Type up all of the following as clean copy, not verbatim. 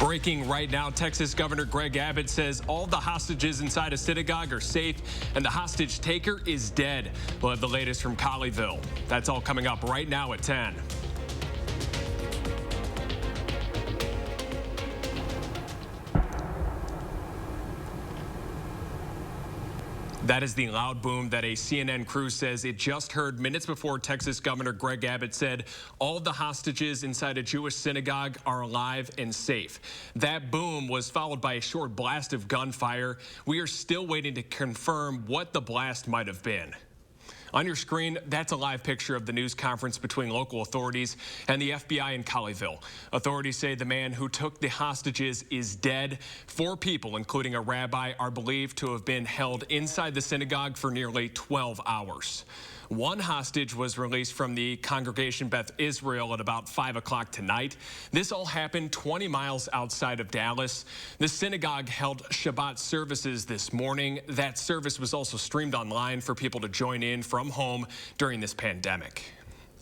Breaking right now, Texas Governor Greg Abbott says all the hostages inside a synagogue are safe and the hostage taker is dead. We'll have the latest from Colleyville. That's all coming up right now at 10. That is the loud boom that a CNN crew says it just heard minutes before Texas Governor Greg Abbott said all the hostages inside a Jewish synagogue are alive and safe. That boom was followed by a short blast of gunfire. We are still waiting to confirm what the blast might have been. On your screen, that's a live picture of the news conference between local authorities and the FBI in Colleyville. Authorities say the man who took the hostages is dead. 4 people, including a rabbi, are believed to have been held inside the synagogue for nearly 12 hours. 1 hostage was released from the congregation Beth Israel at about 5 o'clock tonight. This all happened 20 miles outside of Dallas. The synagogue held Shabbat services this morning. That service was also streamed online for people to join in from home during this pandemic.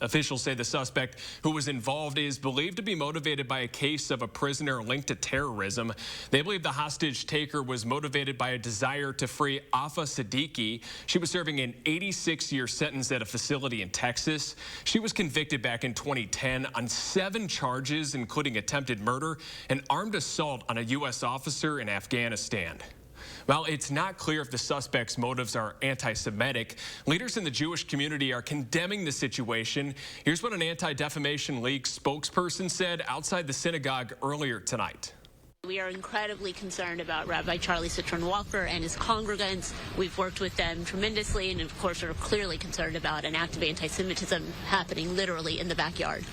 Officials say the suspect who was involved is believed to be motivated by a case of a prisoner linked to terrorism. They believe the hostage taker was motivated by a desire to free Afc Siddiqui. She was serving an 86-year sentence at a facility in Texas. She was convicted back in 2010 on 7 charges, including attempted murder and armed assault on a U.S. officer in Afghanistan. While it's not clear if the suspect's motives are anti-Semitic, leaders in the Jewish community are condemning the situation. Here's what an Anti-Defamation League spokesperson said outside the synagogue earlier tonight. We are incredibly concerned about Rabbi Charlie Citron Walker and his congregants. We've worked with them tremendously and, of course, are clearly concerned about an act of anti-Semitism happening literally in the backyard.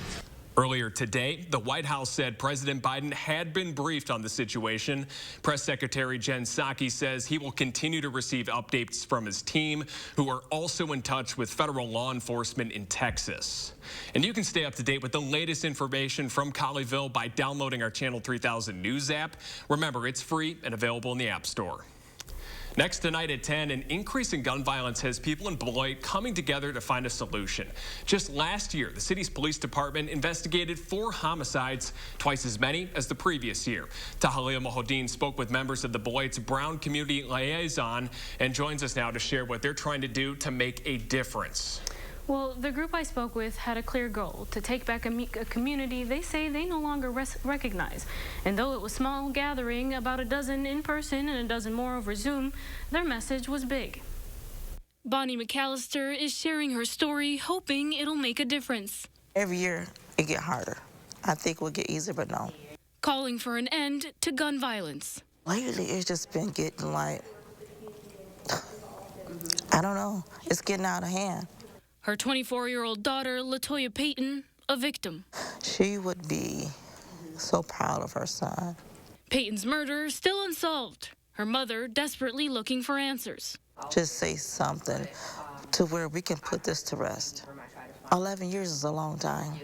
Earlier today, the White House said President Biden had been briefed on the situation. Press Secretary Jen Psaki says he will continue to receive updates from his team, who are also in touch with federal law enforcement in Texas. And you can stay up to date with the latest information from Colleyville by downloading our Channel 3000 News app. Remember, it's free and available in the App Store. Next tonight at 10, an increase in gun violence has people in Beloit coming together to find a solution. Just last year, the city's police department investigated 4 homicides, twice as many as the previous year. Tahalil Mohodin spoke with members of the Beloit's Brown Community Liaison and joins us now to share what they're trying to do to make a difference. Well, the group I spoke with had a clear goal: to take back a community they say they no longer recognize. And though it was a small gathering, about a dozen in person and a dozen more over Zoom, their message was big. Bonnie McAllister is sharing her story, hoping it'll make a difference. Every year, it get harder. I think it will get easier, but no. Calling for an end to gun violence. Lately, it's just been getting like, I don't know, it's getting out of hand. Her 24-year-old daughter, Latoya Payton, a victim. She would be so proud of her son. Payton's murder still unsolved. Her mother desperately looking for answers. Just say something to where we can put this to rest. 11 years is a long time.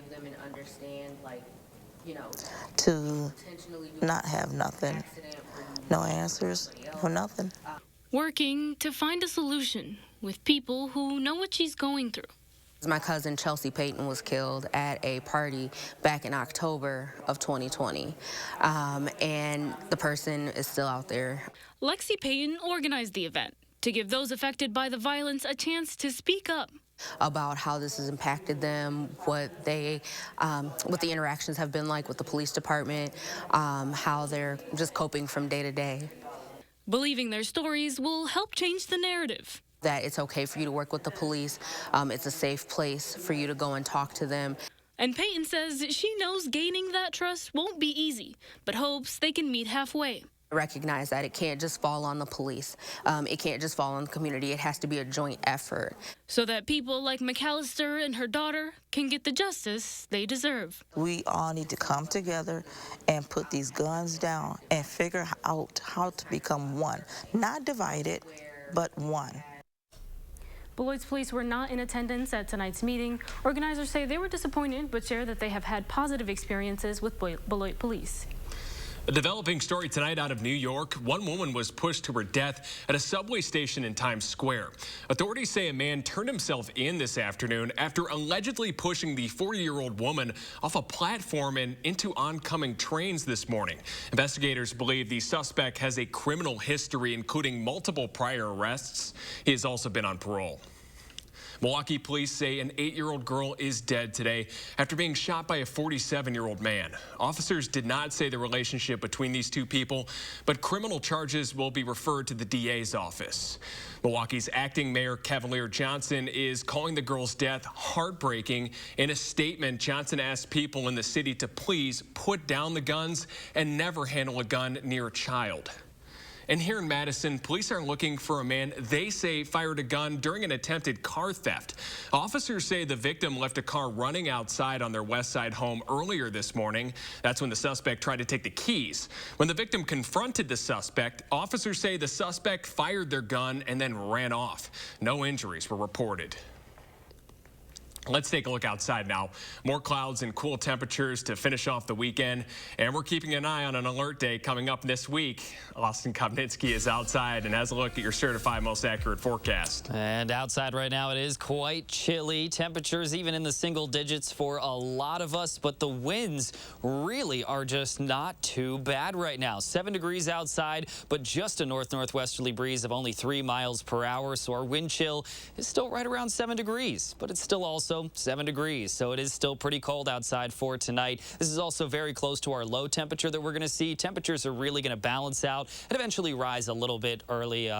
To not have nothing, no answers, or nothing. Working to find a solution with people who know what she's going through. My cousin Chelsea Payton was killed at a party back in October of 2020, and the person is still out there. Lexi Payton organized the event to give those affected by the violence a chance to speak up about how this has impacted them, what the interactions have been like with the police department, how they're just coping from day to day. Believing their stories will help change the narrative. That it's okay for you to work with the police. It's a safe place for you to go and talk to them. And Payton says she knows gaining that trust won't be easy, but hopes they can meet halfway. Recognize that it can't just fall on the police. It can't just fall on the community. It has to be a joint effort. So that people like McAllister and her daughter can get the justice they deserve. We all need to come together and put these guns down and figure out how to become one. Not divided, but one. Beloit's police were not in attendance at tonight's meeting. Organizers say they were disappointed, but share that they have had positive experiences with Beloit police. A developing story tonight out of New York. One woman was pushed to her death at a subway station in Times Square. Authorities say a man turned himself in this afternoon after allegedly pushing the 40-year-old woman off a platform and into oncoming trains this morning. Investigators believe the suspect has a criminal history, including multiple prior arrests. He has also been on parole. Milwaukee police say an 8-year-old girl is dead today after being shot by a 47-year-old man. Officers did not say the relationship between these two people, but criminal charges will be referred to the DA's office. Milwaukee's acting mayor, Cavalier Johnson, is calling the girl's death heartbreaking. In a statement, Johnson asked people in the city to please put down the guns and never handle a gun near a child. And here in Madison, police are looking for a man they say fired a gun during an attempted car theft. Officers say the victim left a car running outside on their West Side home earlier this morning. That's when the suspect tried to take the keys. When the victim confronted the suspect, officers say the suspect fired their gun and then ran off. No injuries were reported. Let's take a look outside now. More clouds and cool temperatures to finish off the weekend. And we're keeping an eye on an alert day coming up this week. Austin Kopnitsky is outside and has a look at your certified most accurate forecast. And outside right now, it is quite chilly. Temperatures even in the single digits for a lot of us. But the winds really are just not too bad right now. 7 degrees outside, but just a north-northwesterly breeze of only 3 miles per hour. So our wind chill is still right around 7 degrees, but it's still also 7 degrees, so it is still pretty cold outside for tonight. This is also very close to our low temperature that we're going to see. Temperatures are really going to balance out and eventually rise a little bit early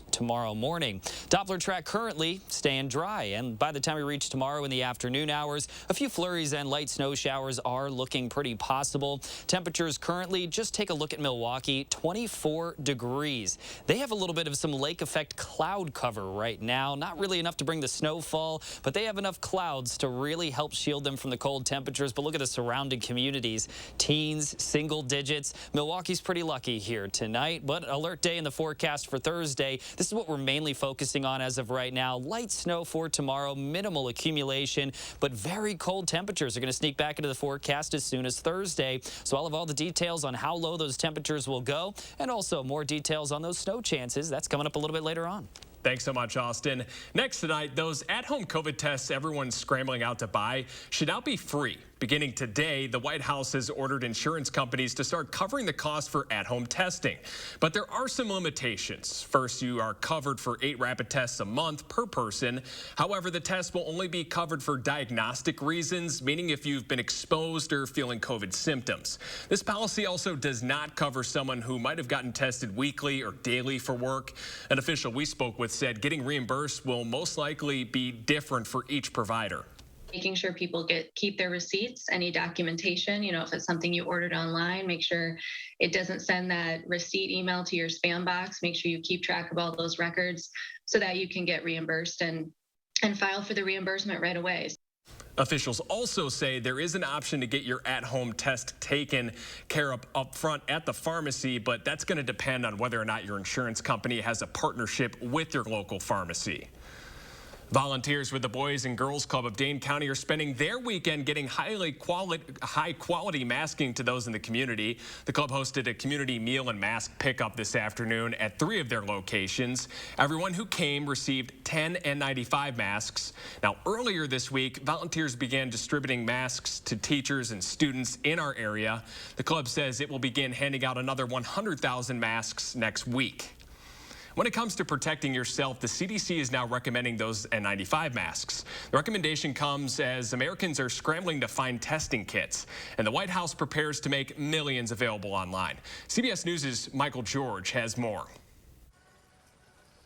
tomorrow morning. Doppler track currently staying dry, and by the time we reach tomorrow in the afternoon hours, a few flurries and light snow showers are looking pretty possible. Temperatures currently, just take a look at Milwaukee, 24 degrees. They have a little bit of some lake effect cloud cover right now. Not really enough to bring the snowfall, but they have enough clouds to really help shield them from the cold temperatures. But look at the surrounding communities. Teens, single digits. Milwaukee's pretty lucky here tonight, but alert day in the forecast for Thursday. This is what we're mainly focusing on as of right now. Light snow for tomorrow, minimal accumulation, but very cold temperatures are going to sneak back into the forecast as soon as Thursday. So I'll have all the details on how low those temperatures will go, and also more details on those snow chances. That's coming up a little bit later on. Thanks so much, Austin. Next tonight, those at-home COVID tests everyone's scrambling out to buy should now be free. Beginning today, the White House has ordered insurance companies to start covering the cost for at-home testing. But there are some limitations. First, you are covered for 8 rapid tests a month per person. However, the test will only be covered for diagnostic reasons, meaning if you've been exposed or feeling COVID symptoms. This policy also does not cover someone who might have gotten tested weekly or daily for work. An official we spoke with said getting reimbursed will most likely be different for each provider. Making sure people keep their receipts, any documentation, if it's something you ordered online, make sure it doesn't send that receipt email to your spam box. Make sure you keep track of all those records so that you can get reimbursed and file for the reimbursement right away. Officials also say there is an option to get your at-home test taken care of up front at the pharmacy, but that's going to depend on whether or not your insurance company has a partnership with your local pharmacy. Volunteers with the Boys and Girls Club of Dane County are spending their weekend getting high-quality masking to those in the community. The club hosted a community meal and mask pickup this afternoon at 3 of their locations. Everyone who came received 10 N95 masks. Now, earlier this week, volunteers began distributing masks to teachers and students in our area. The club says it will begin handing out another 100,000 masks next week. When it comes to protecting yourself, the CDC is now recommending those N95 masks. The recommendation comes as Americans are scrambling to find testing kits, and the White House prepares to make millions available online. CBS News' Michael George has more.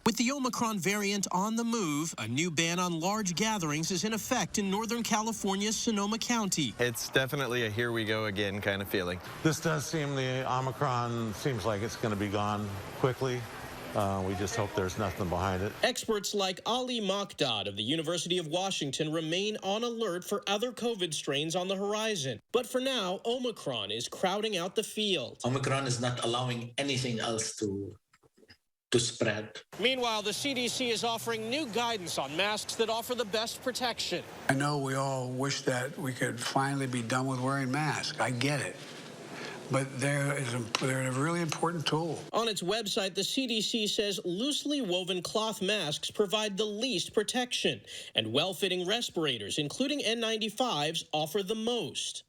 With the Omicron variant on the move, a new ban on large gatherings is in effect in Northern California's Sonoma County. It's definitely a here we go again kind of feeling. This does seem, the Omicron seems like it's going to be gone quickly. We just hope there's nothing behind it. Experts like Ali Makdad of the University of Washington remain on alert for other COVID strains on the horizon. But for now, Omicron is crowding out the field. Omicron is not allowing anything else to spread. Meanwhile, the CDC is offering new guidance on masks that offer the best protection. I know we all wish that we could finally be done with wearing masks. I get it. but they're a really important tool. On its website, the CDC says loosely woven cloth masks provide the least protection, and well-fitting respirators, including N95s, offer the most.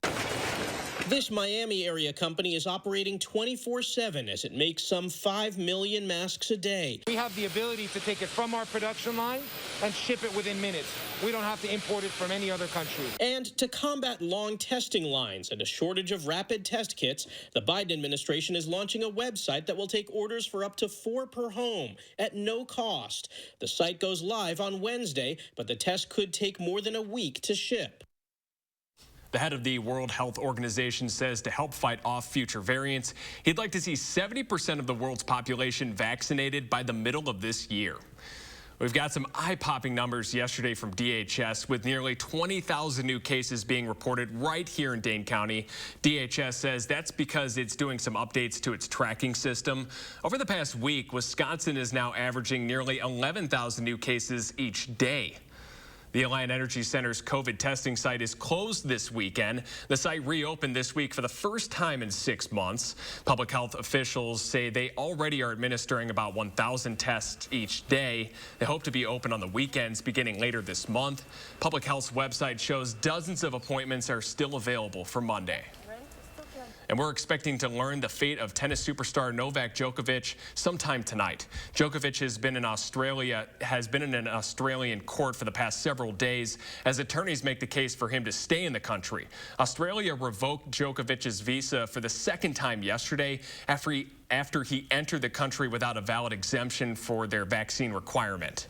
This Miami area company is operating 24/7 as it makes some 5 million masks a day. We have the ability to take it from our production line and ship it within minutes. We don't have to import it from any other country. And to combat long testing lines and a shortage of rapid test kits, the Biden administration is launching a website that will take orders for up to 4 per home at no cost. The site goes live on Wednesday, but the test could take more than a week to ship. The head of the World Health Organization says to help fight off future variants, he'd like to see 70% of the world's population vaccinated by the middle of this year. We've got some eye-popping numbers yesterday from DHS with nearly 20,000 new cases being reported right here in Dane County. DHS says that's because it's doing some updates to its tracking system. Over the past week, Wisconsin is now averaging nearly 11,000 new cases each day. The Alliant Energy Center's COVID testing site is closed this weekend. The site reopened this week for the first time in 6 months. Public health officials say they already are administering about 1,000 tests each day. They hope to be open on the weekends beginning later this month. Public Health's website shows dozens of appointments are still available for Monday. And we're expecting to learn the fate of tennis superstar Novak Djokovic sometime tonight. Djokovic has been in an Australian court for the past several days as attorneys make the case for him to stay in the country. Australia revoked Djokovic's visa for the second time yesterday after he entered the country without a valid exemption for their vaccine requirement.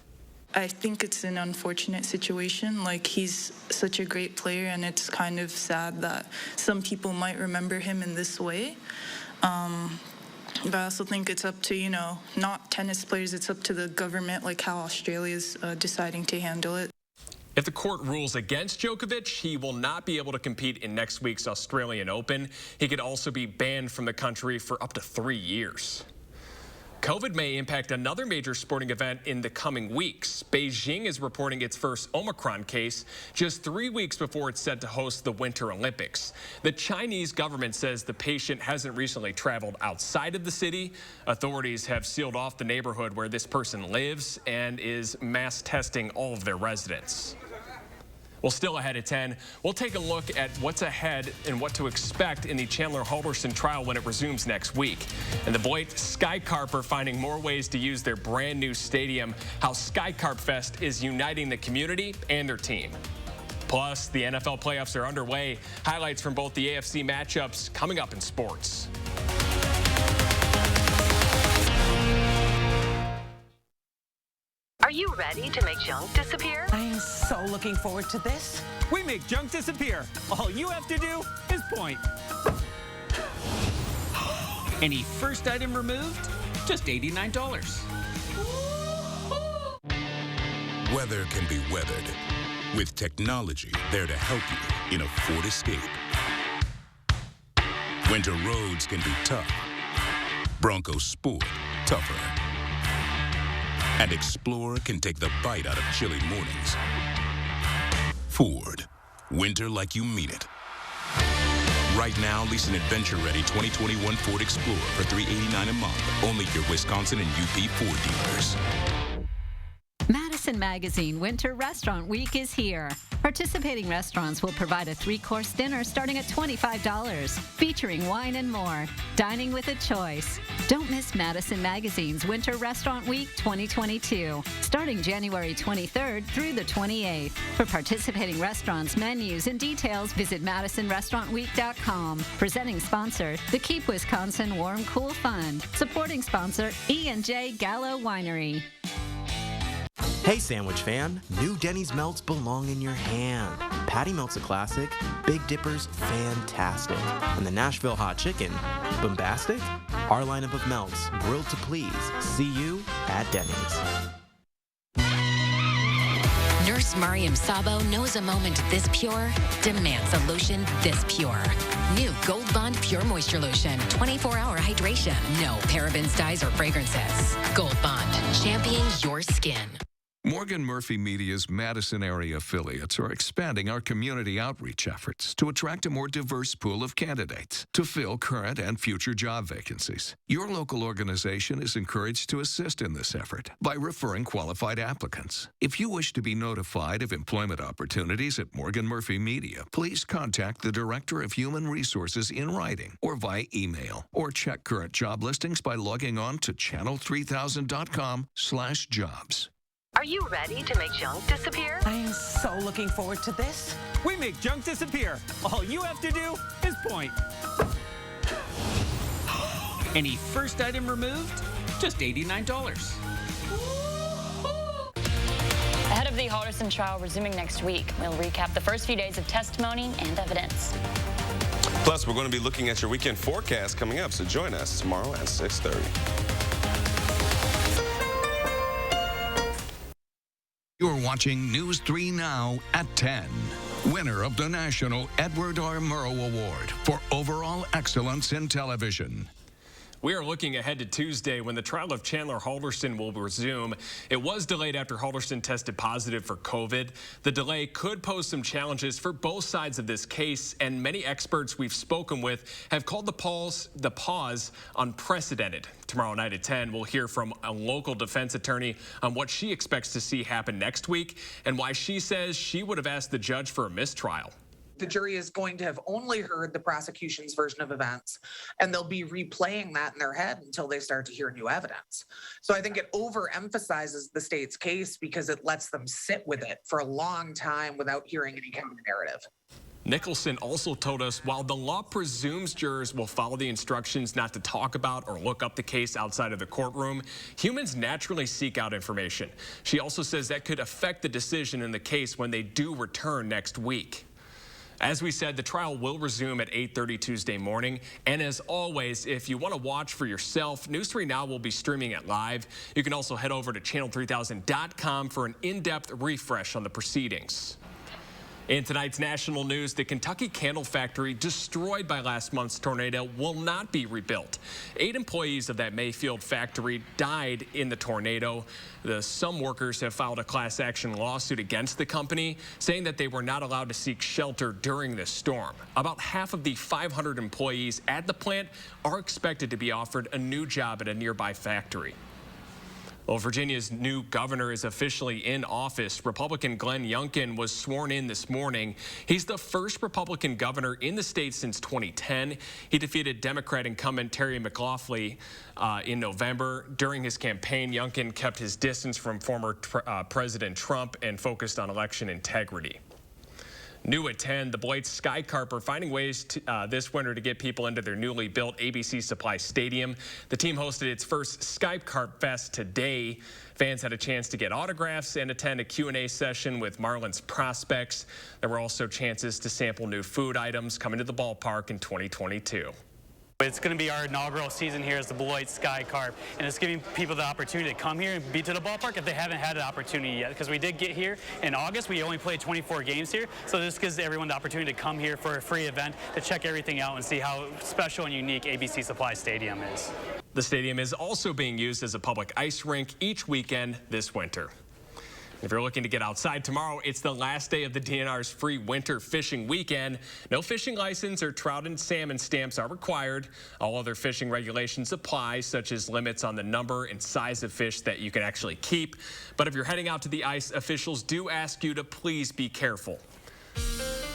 I think it's an unfortunate situation. Like, he's such a great player, and it's kind of sad that some people might remember him in this way. But I also think it's up to, not tennis players, it's up to the government, like how Australia's deciding to handle it. If the court rules against Djokovic, he will not be able to compete in next week's Australian Open. He could also be banned from the country for up to 3 years. COVID may impact another major sporting event in the coming weeks. Beijing is reporting its first Omicron case just 3 weeks before it's set to host the Winter Olympics. The Chinese government says the patient hasn't recently traveled outside of the city. Authorities have sealed off the neighborhood where this person lives and is mass testing all of their residents. Well, still ahead at 10, we'll take a look at what's ahead and what to expect in the Chandler Halverson trial when it resumes next week. And the Beloit Skycarp are finding more ways to use their brand new stadium, how Skycarp Fest is uniting the community and their team. Plus, the NFL playoffs are underway. Highlights from both the AFC matchups coming up in sports. Are you ready to make junk disappear? I am so looking forward to this. We make junk disappear. All you have to do is point. Any first item removed? Just $89. Weather can be weathered with technology there to help you in a Ford Escape. Winter roads can be tough. Bronco Sport, tougher. And Explorer can take the bite out of chilly mornings. Ford, winter like you mean it. Right now, lease an adventure-ready 2021 Ford Explorer for $389 a month. Only your Wisconsin and UP Ford dealers. Madison Magazine Winter Restaurant Week is here. Participating restaurants will provide a 3-course dinner starting at $25, featuring wine and more. Dining with a choice. Don't miss Madison Magazine's Winter Restaurant Week 2022, starting January 23rd through the 28th. For participating restaurants, menus, and details, visit MadisonRestaurantWeek.com. Presenting sponsor, the Keep Wisconsin Warm Cool Fund. Supporting sponsor, E&J Gallo Winery. Hey sandwich fan, new Denny's melts belong in your hand. Patty melt's a classic, Big Dipper's fantastic, and the Nashville hot chicken, bombastic? Our lineup of melts, grilled to please. See you at Denny's. Nurse Mariam Sabo knows a moment this pure demands a lotion this pure. New Gold Bond Pure Moisture Lotion, 24-hour hydration, no parabens, dyes, or fragrances. Gold Bond, championing your skin. Morgan Murphy Media's Madison area affiliates are expanding our community outreach efforts to attract a more diverse pool of candidates to fill current and future job vacancies. Your local organization is encouraged to assist in this effort by referring qualified applicants. If you wish to be notified of employment opportunities at Morgan Murphy Media, please contact the Director of Human Resources in writing or via email, or check current job listings by logging on to channel3000.com/jobs. Are you ready to make junk disappear? I am so looking forward to this. We make junk disappear. All you have to do is point. Any first item removed? Just $89. Ahead of the Halderson trial resuming next week, we'll recap the first few days of testimony and evidence. Plus, we're going to be looking at your weekend forecast coming up, so join us tomorrow at 6:30. You're watching News 3 Now at 10. Winner of the National Edward R. Murrow Award for Overall Excellence in Television. We are looking ahead to Tuesday when the trial of Chandler Halderson will resume. It was delayed after Halderson tested positive for COVID. The delay could pose some challenges for both sides of this case, and many experts we've spoken with have called the pause unprecedented. Tomorrow night at 10, we'll hear from a local defense attorney on what she expects to see happen next week and why she says she would have asked the judge for a mistrial. The jury is going to have only heard the prosecution's version of events, and they'll be replaying that in their head until they start to hear new evidence. So I think it overemphasizes the state's case because it lets them sit with it for a long time without hearing any kind of narrative. Nicholson also told us while the law presumes jurors will follow the instructions not to talk about or look up the case outside of the courtroom, humans naturally seek out information. She also says that could affect the decision in the case when they do return next week. As we said, the trial will resume at 8:30 Tuesday morning. And as always, if you want to watch for yourself, News 3 Now will be streaming it live. You can also head over to channel3000.com for an in-depth refresh on the proceedings. In tonight's national news, the Kentucky candle factory destroyed by last month's tornado will not be rebuilt. 8 employees of that Mayfield factory died in the tornado. Some workers have filed a class action lawsuit against the company, saying that they were not allowed to seek shelter during this storm. About half of the 500 employees at the plant are expected to be offered a new job at a nearby factory. Well, Virginia's new governor is officially in office. Republican Glenn Youngkin was sworn in this morning. He's the first Republican governor in the state since 2010. He defeated Democrat incumbent Terry McLaughlin in November. During his campaign, Youngkin kept his distance from former President Trump and focused on election integrity. New at 10, the Beloit Sky Carp are finding ways this winter to get people into their newly built ABC Supply Stadium. The team hosted its first Sky Carp Fest today. Fans had a chance to get autographs and attend a Q&A session with Marlins prospects. There were also chances to sample new food items coming to the ballpark in 2022. It's going to be our inaugural season here as the Beloit Sky Carp, and it's giving people the opportunity to come here and be to the ballpark if they haven't had an opportunity yet. Because we did get here in August, we only played 24 games here, so this gives everyone the opportunity to come here for a free event to check everything out and see how special and unique ABC Supply Stadium is. The stadium is also being used as a public ice rink each weekend this winter. If you're looking to get outside tomorrow, it's the last day of the DNR's free winter fishing weekend. No fishing license or trout and salmon stamps are required. All other fishing regulations apply, such as limits on the number and size of fish that you can actually keep. But if you're heading out to the ice, officials do ask you to please be careful.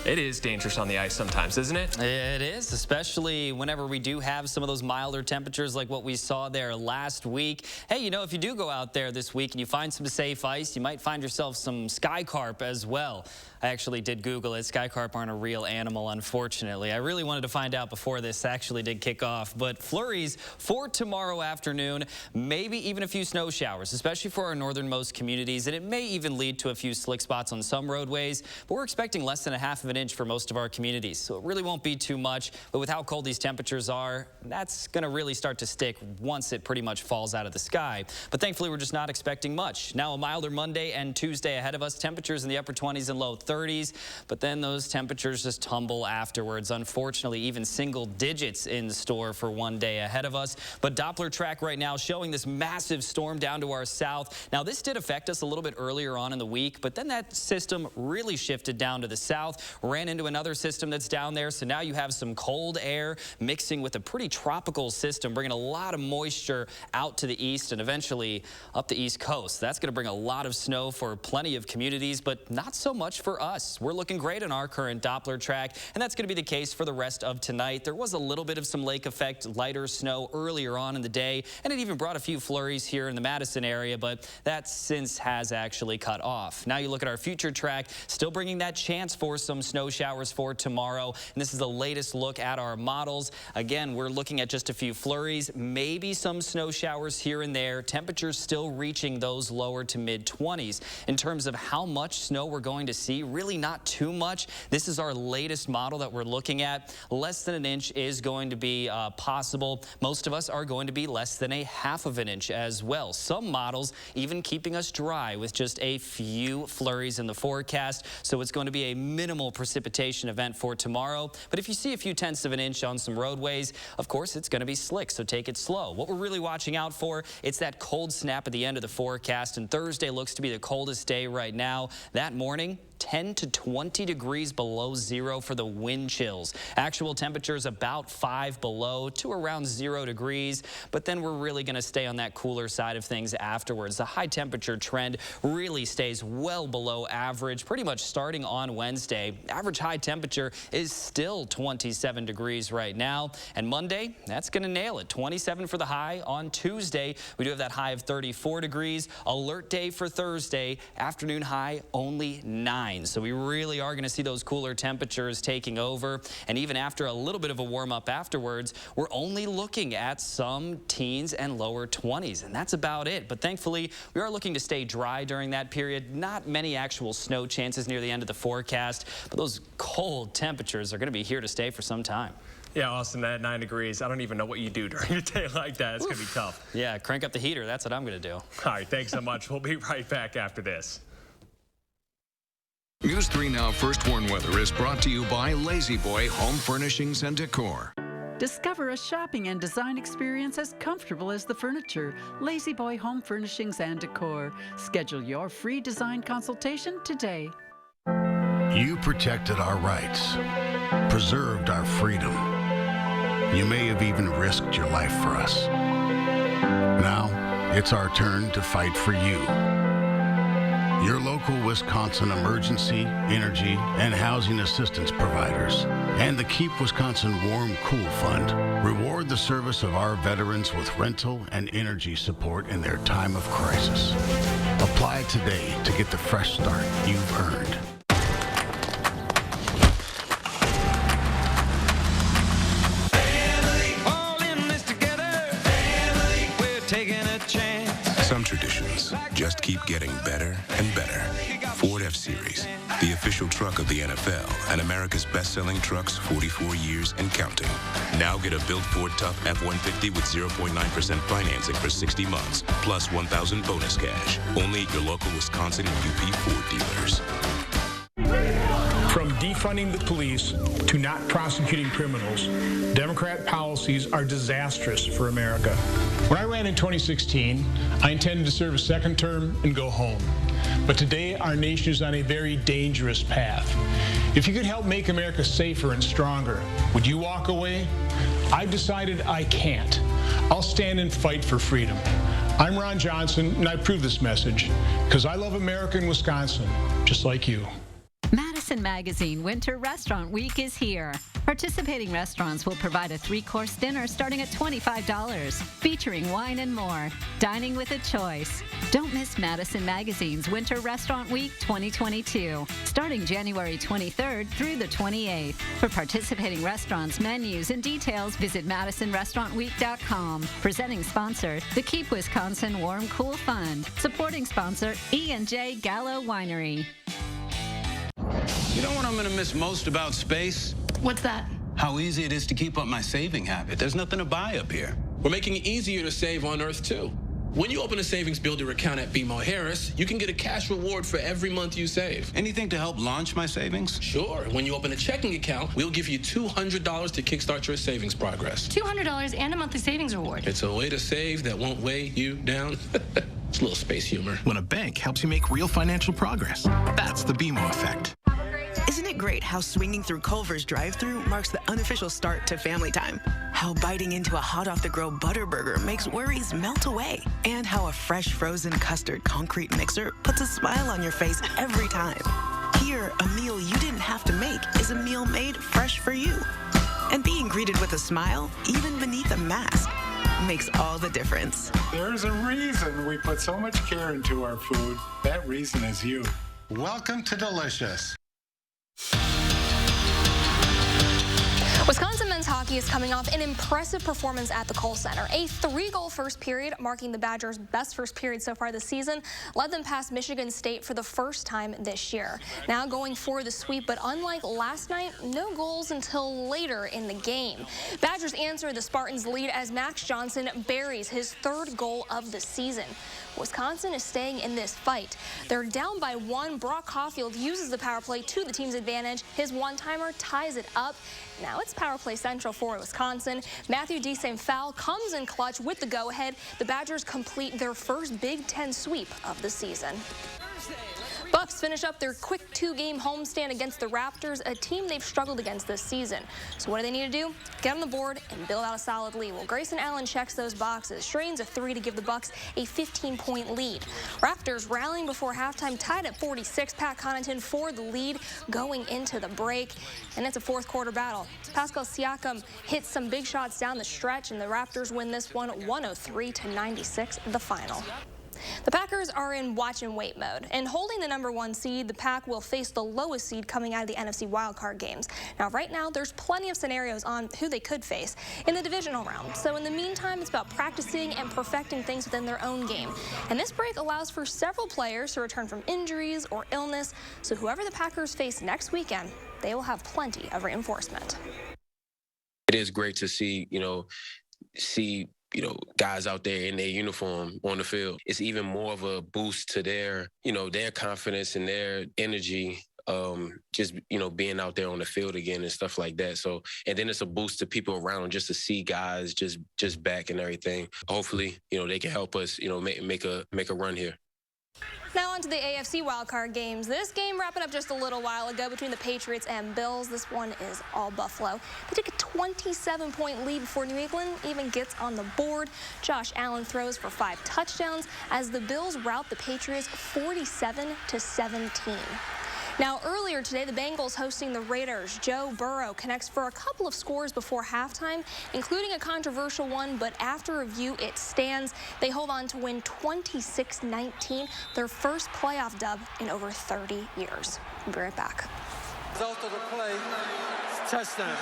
It is dangerous on the ice sometimes, isn't it? It is, especially whenever we do have some of those milder temperatures like what we saw there last week. Hey, you know, if you do go out there this week and you find some safe ice, you might find yourself some sky carp as well. I actually did Google it. Sky carp aren't a real animal, unfortunately. I really wanted to find out before this actually did kick off. But flurries for tomorrow afternoon, maybe even a few snow showers, especially for our northernmost communities. And it may even lead to a few slick spots on some roadways. But we're expecting less than a half of an an inch for most of our communities. So it really won't be too much. But with how cold these temperatures are, that's going to really start to stick once it pretty much falls out of the sky. But thankfully, we're just not expecting much. Now a milder Monday and Tuesday ahead of us. Temperatures in the upper 20s and low 30s. But then those temperatures just tumble afterwards. Unfortunately, even single digits in store for one day ahead of us. But Doppler track right now showing this massive storm down to our south. Now this did affect us a little bit earlier on in the week, but then that system really shifted down to the south, ran into another system that's down there. So now you have some cold air mixing with a pretty tropical system, bringing a lot of moisture out to the east and eventually up the east coast. That's going to bring a lot of snow for plenty of communities, but not so much for us. We're looking great on our current Doppler track, and that's going to be the case for the rest of tonight. There was a little bit of some lake effect, lighter snow earlier on in the day, and it even brought a few flurries here in the Madison area, but that since has actually cut off. Now you look at our future track, still bringing that chance for some snow showers for tomorrow, and this is the latest look at our models. Again, we're looking at just a few flurries, maybe some snow showers here and there. Temperatures still reaching those lower to mid-20s. In terms of how much snow we're going to see, really not too much. This is our latest model that we're looking at. Less than an inch is going to be possible. Most of us are going to be less than a half of an inch as well. Some models even keeping us dry with just a few flurries in the forecast. So it's going to be a minimal precipitation event for tomorrow. But if you see a few tenths of an inch on some roadways, of course, it's going to be slick, so take it slow. What we're really watching out for, it's that cold snap at the end of the forecast, and Thursday looks to be the coldest day right now. That morning, 10 to 20 degrees below zero for the wind chills. Actual temperatures about 5 below to around 0 degrees, but then we're really going to stay on that cooler side of things afterwards. The high temperature trend really stays well below average, pretty much starting on Wednesday. Average high temperature is still 27 degrees right now, and Monday, that's going to nail it. 27 for the high. On Tuesday, we do have that high of 34 degrees. Alert day for Thursday, afternoon high only 9. So we really are going to see those cooler temperatures taking over. And even after a little bit of a warm up afterwards, we're only looking at some teens and lower 20s. And that's about it. But thankfully, we are looking to stay dry during that period. Not many actual snow chances near the end of the forecast. But those cold temperatures are going to be here to stay for some time. Yeah, Austin, at 9 degrees, I don't even know what you do during a day like that. It's going to be tough. Yeah, crank up the heater. That's what I'm going to do. All right, thanks so much. We'll be right back after this. News 3 Now First Warn Weather is brought to you by Lazy Boy Home Furnishings and Decor. Discover a shopping and design experience as comfortable as the furniture. Lazy Boy Home Furnishings and Decor. Schedule your free design consultation today. You protected our rights, preserved our freedom. You may have even risked your life for us. Now, it's our turn to fight for you. Your local Wisconsin emergency, energy, and housing assistance providers, and the Keep Wisconsin Warm Cool Fund reward the service of our veterans with rental and energy support in their time of crisis. Apply today to get the fresh start you've earned. Some traditions just keep getting better and better. Ford F-Series, the official truck of the NFL and America's best-selling trucks 44 years and counting. Now get a built Ford Tough F-150 with 0.9% financing for 60 months, plus $1,000 bonus cash. Only at your local Wisconsin and UP Ford dealers. From defunding the police to not prosecuting criminals, Democrat policies are disastrous for America. When I ran in 2016, I intended to serve a second term and go home. But today, our nation is on a very dangerous path. If you could help make America safer and stronger, would you walk away? I've decided I can't. I'll stand and fight for freedom. I'm Ron Johnson, and I approve this message because I love America and Wisconsin, just like you. Madison Magazine Winter Restaurant Week is here. Participating restaurants will provide a 3-course dinner starting at $25, featuring wine and more. Dining with a choice. Don't miss Madison Magazine's Winter Restaurant Week 2022, starting January 23rd through the 28th. For participating restaurants, menus, and details, visit MadisonRestaurantWeek.com. Presenting sponsor, the Keep Wisconsin Warm Cool Fund. Supporting sponsor, E&J Gallo Winery. You know what I'm going to miss most about space? What's that? How easy it is to keep up my saving habit. There's nothing to buy up here. We're making it easier to save on Earth, too. When you open a savings builder account at BMO Harris, you can get a cash reward for every month you save. Anything to help launch my savings? Sure. When you open a checking account, we'll give you $200 to kickstart your savings progress. $200 and a monthly savings reward. It's a way to save that won't weigh you down. It's a little space humor. When a bank helps you make real financial progress, that's the BMO effect. Isn't it great how swinging through Culver's drive-thru marks the unofficial start to family time? How biting into a hot-off-the-grill Butterburger makes worries melt away? And how a fresh frozen custard concrete mixer puts a smile on your face every time. Here, a meal you didn't have to make is a meal made fresh for you. And being greeted with a smile, even beneath a mask, makes all the difference. There's a reason we put so much care into our food. That reason is you. Welcome to Delicious. Wisconsin men's hockey is coming off an impressive performance at the Kohl Center. A 3-goal first period, marking the Badgers' best first period so far this season, led them past Michigan State for the first time this year. Now going for the sweep, but unlike last night, no goals until later in the game. Badgers answer the Spartans' lead as Max Johnson buries his 3rd goal of the season. Wisconsin is staying in this fight. They're down by 1. Brock Caulfield uses the power play to the team's advantage. His one-timer ties it up. Now it's power play central for Wisconsin. Matthew DeSaint-Fowl comes in clutch with the go-ahead. The Badgers complete their first Big Ten sweep of the season. Bucks finish up their quick 2-game homestand against the Raptors, a team they've struggled against this season. So what do they need to do? Get on the board and build out a solid lead. Well, Grayson Allen checks those boxes. Strains a 3 to give the Bucks a 15-point lead. Raptors rallying before halftime, tied at 46. Pat Connaughton for the lead going into the break. And it's a fourth-quarter battle. Pascal Siakam hits some big shots down the stretch, and the Raptors win this one 103-96, the final. The Packers are in watch-and-wait mode, and holding the #1 seed, the Pack will face the lowest seed coming out of the NFC Wildcard Games. Now, right now, there's plenty of scenarios on who they could face in the divisional round. So in the meantime, it's about practicing and perfecting things within their own game. And this break allows for several players to return from injuries or illness, so whoever the Packers face next weekend, they will have plenty of reinforcement. It is great to see, guys out there in their uniform on the field. It's even more of a boost to their confidence and their energy, just, being out there on the field again and stuff like that. So, and then it's a boost to people around just to see guys just back and everything. Hopefully, they can help us, make a run here. Now on to the AFC Wildcard Games. This game wrapping up just a little while ago between the Patriots and Bills. This one is all Buffalo. They take a 27-point lead before New England even gets on the board. Josh Allen throws for 5 touchdowns as the Bills rout the Patriots 47-17. Now, earlier today, the Bengals hosting the Raiders. Joe Burrow connects for a couple of scores before halftime, including a controversial one, but after review, it stands. They hold on to win 26-19, their first playoff dub in over 30 years. We'll be right back. Result of the play, touchdown.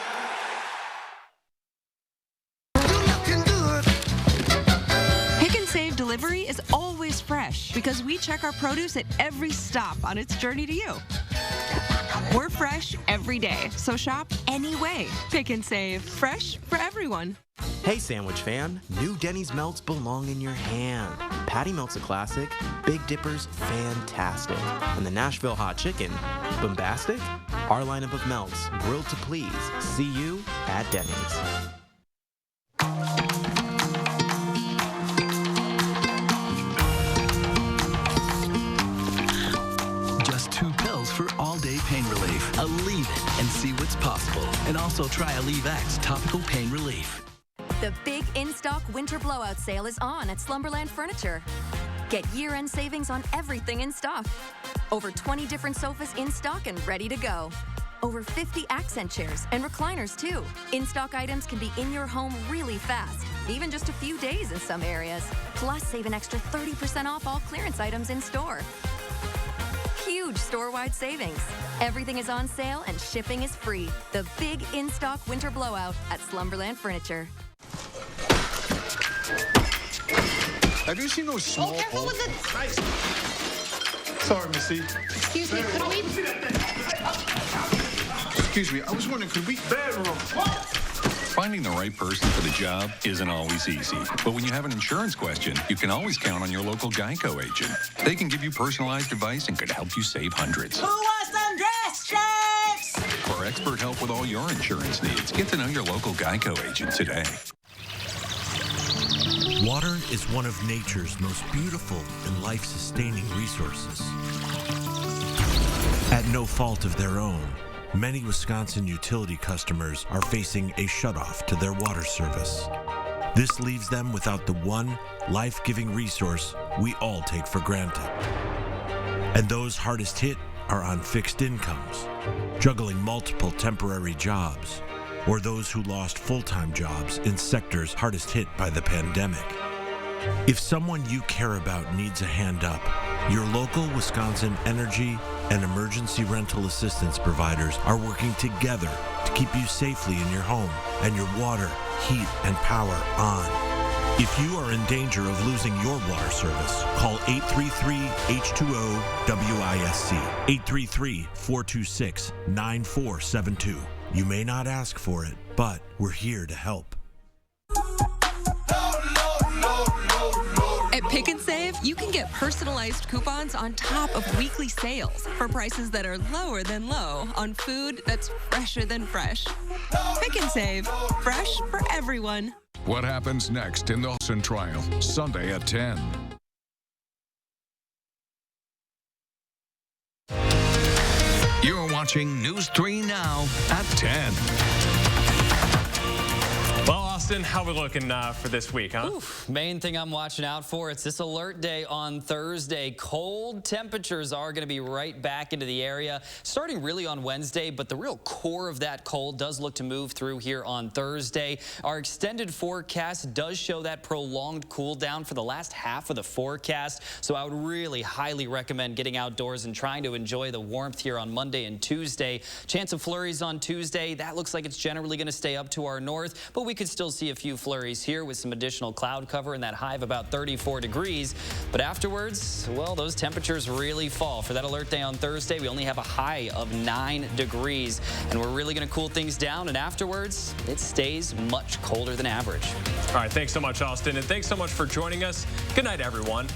Pick and Save delivery is always fresh because we check our produce at every stop on its journey to you. We're fresh every day, so shop anyway. Pick and Save, fresh for everyone. Hey sandwich fan, new Denny's melts belong in your hand. Patty melts a classic, Big Dipper's fantastic, and the Nashville hot chicken, bombastic? Our lineup of melts, grilled to please. See you at Denny's. For all-day pain relief. Aleve it and see what's possible. And also try Aleve X topical pain relief. The big in-stock winter blowout sale is on at Slumberland Furniture. Get year-end savings on everything in stock. Over 20 different sofas in stock and ready to go. Over 50 accent chairs and recliners too. In-stock items can be in your home really fast, even just a few days in some areas. Plus, save an extra 30% off all clearance items in store. Huge store-wide savings. Everything is on sale and shipping is free. The big in-stock winter blowout at Slumberland Furniture. Have you seen those small careful holes? with the... Sorry, Missy. Excuse me, could we... Excuse me, I was wondering, could we... Bedroom. Finding the right person for the job isn't always easy. But when you have an insurance question, you can always count on your local Geico agent. They can give you personalized advice and could help you save hundreds. Who wants some dress shirts? For expert help with all your insurance needs, get to know your local Geico agent today. Water is one of nature's most beautiful and life-sustaining resources. At no fault of their own, many Wisconsin utility customers are facing a shutoff to their water service. This leaves them without the one life-giving resource we all take for granted. And those hardest hit are on fixed incomes, juggling multiple temporary jobs, or those who lost full-time jobs in sectors hardest hit by the pandemic. If someone you care about needs a hand up, your local Wisconsin energy and emergency rental assistance providers are working together to keep you safely in your home and your water, heat, and power on. If you are in danger of losing your water service, call 833-H2O-WISC, 833-426-9472. You may not ask for it, but we're here to help. At Pick and Save, you can get personalized coupons on top of weekly sales for prices that are lower than low on food that's fresher than fresh. Pick and Save, fresh for everyone. What happens next in the Madison trial, Sunday at 10. You're watching News 3 Now at 10. Well, Austin, how are we looking for this week, huh? Oof, main thing I'm watching out for, it's this alert day on Thursday. Cold temperatures are going to be right back into the area, starting really on Wednesday, but the real core of that cold does look to move through here on Thursday. Our extended forecast does show that prolonged cool down for the last half of the forecast, so I would really highly recommend getting outdoors and trying to enjoy the warmth here on Monday and Tuesday. Chance of flurries on Tuesday, that looks like it's generally going to stay up to our north, but we could still see a few flurries here with some additional cloud cover and that high of about 34 degrees. But afterwards, well, those temperatures really fall. For that alert day on Thursday, we only have a high of 9 degrees, and we're really going to cool things down, and afterwards, it stays much colder than average. All right, thanks so much, Austin, and thanks so much for joining us. Good night, everyone.